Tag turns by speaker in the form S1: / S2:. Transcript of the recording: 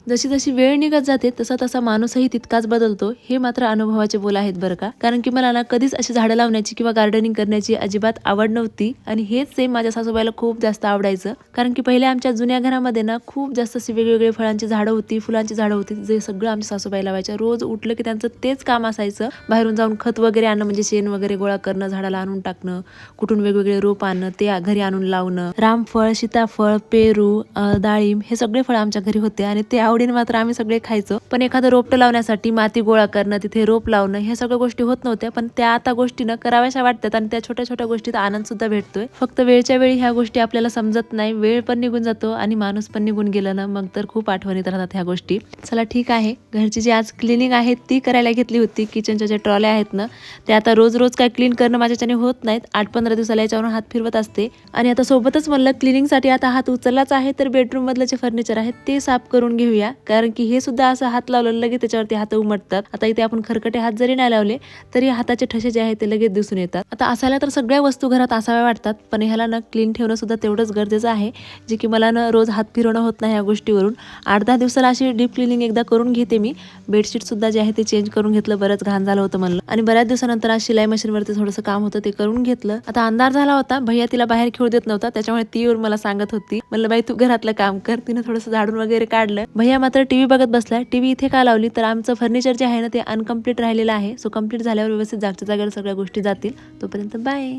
S1: जशी जशी वेळ निघत जाते तसा तसा माणूसही तितकाच बदलतो, हे मात्र अनुभवाचे बोल आहेत बरं का. कारण की मला ना कधीच अशी झाडं लावण्याची किंवा गार्डनिंग करण्याची अजिबात आवड नव्हती आणि हेच सेम माझ्या सासूबाईला खूप जास्त आवडायचं. कारण की पहिले आमच्या जुन्या घरामध्ये ना खूप जास्त अशी वेगवेगळे फळांची झाडं होती, फुलांची झाडं होती, जे सगळं आमच्या सासूबाई लावायच्या. रोज उठलं की त्यांचं तेच काम असायचं, बाहेरून जाऊन खत वगैरे आणणं म्हणजे शेण वगैरे गोळा करणं, झाडाला आणून टाकणं, कुठून वेगवेगळे रोप आणणं, ते घरी आणून लावणं. रामफळ, सीताफळ, पेरू, डाळिंब हे सगळे फळ आमच्या घरी होते आणि ते आवडीने मात्र आम्ही सगळे खायचो. पण एखादं रोपटं लावण्यासाठी माती गोळा करणं, तिथे रोप लावणं, ह्या सगळ्या गोष्टी होत नव्हत्या. पण त्या आता गोष्टी न कराव्याशा वाटतात आणि त्या छोट्या छोट्या गोष्टीत आनंद सुद्धा भेटतोय. फक्त वेळच्या वेळी ह्या गोष्टी आपल्याला समजत नाही, वेळ पण निघून जातो आणि माणूस पण निघून गेलं ना, मग तर खूप आठवणीत राहतात ह्या गोष्टी. चला ठीक आहे, घरची जी आज क्लिनिंग आहे ती करायला घेतली होती. किचनच्या ज्या ट्रॉल्या आहेत ना, ते आता रोज रोज काय क्लीन करणं माझ्याच्याने होत नाहीत. 8-15 दिवसाला याच्यावरून हात फिरवत असते आणि आता सोबतच म्हणलं क्लिनिंगसाठी आता हात उचललाच आहे तर बेडरूम मधलं जे फर्निचर आहे ते साफ करून घेऊया. कारण की हे सुद्धा असं हात लावलं लगेच त्याच्यावरती हात उमटतात. आता इथे आपण खरकटे हात जरी नाही लावले तरी हाताचे ठसे जे आहेत ते लगेच दिसून येतात. आता असायला तर सगळ्या वस्तू घरात असाव्या वाटतात, पण ह्याला ना क्लीन ठेवणं सुद्धा तेवढंच गरजेचं आहे, जे की मला ना रोज हात फिरवणं होत नाही. ह्या गोष्टीवरून 8-10 दिवसाला अशी डीप क्लिनिंग एकदा करून घेते मी. बेडशीट सुद्धा जे आहे ते चेंज करून घेतलं, बरंच घाण झालं होतं म्हणलं. आणि बऱ्याच दिवसानंतर आज शिलाई मशीनवरती थोडंसं काम होतं ते करून घेतलं. आता अंधार झाला होता, भैया तिला बाहेर खेळू देत नव्हता, त्याच्यामुळे ती येऊन मला सांगत होती, म्हणलं बाई तू घरातलं काम कर. तिने थोडंसं झाडून वगैरे काढलं. भैया मात्र टीव्ही बघत बसलाय. टीव्ही इथे का लावली तर आमचं फर्निचर जे आहे ना ते अनकम्प्लीट राहिलेलं आहे. सो कम्प्लीट झाल्यावर व्यवस्थित जागच्या जागेवर सगळ्या गोष्टी जातील. तोपर्यंत बाय.